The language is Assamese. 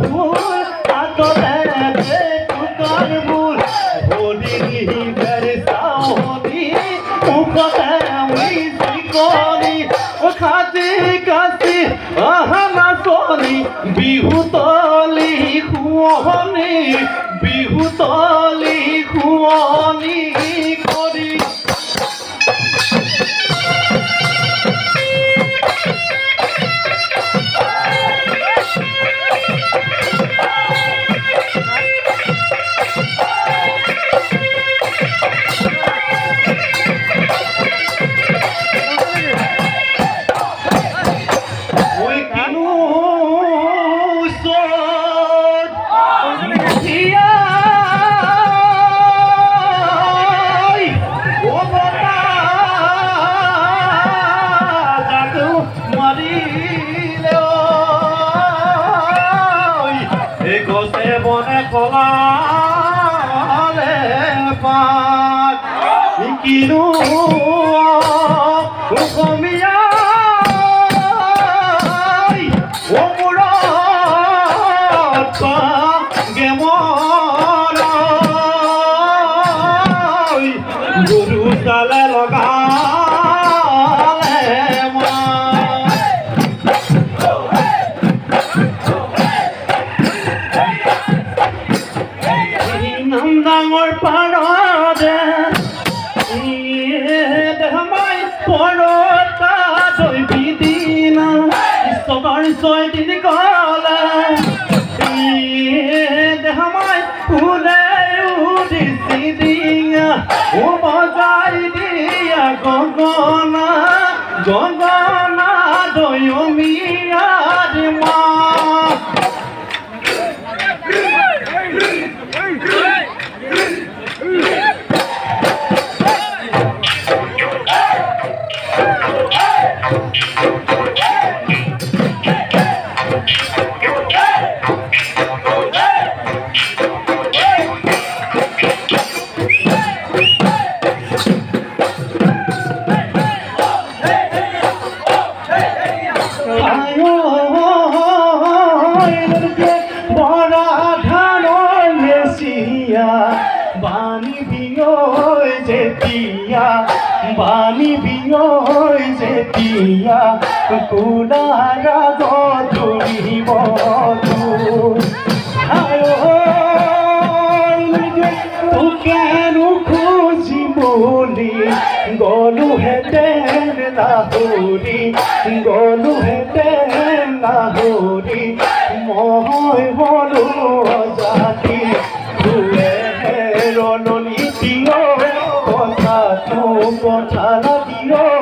ভুল আতলে বেটুকার ভুল হলি ঘর সাহনি উপতে উইসি করি খাতে কাছে আহানা সনি বিহুতলি খুয়নি বিহুতলি খুয়নি করি বনে কলালে পাত কিনো অসমীয়া অমূৰত গেমৰ গৰু চালে লগালে ডাঙৰ পাৰদে দেহমাই পৰতা দৈবী দিনা ইষ্টকৰ ছয়দিন গলে দেহমাই ফুলে উদিছি দিঙা ও বজাই দিয়া গগনা গগনা দয়মীয়াৰ মা বাণী বিয়ৈ যেতিয়া কুলাৰা গধুৰিব তোকেনো খুজিবলি গলোহেঁতেন লাহৰি গলোহেঁতেন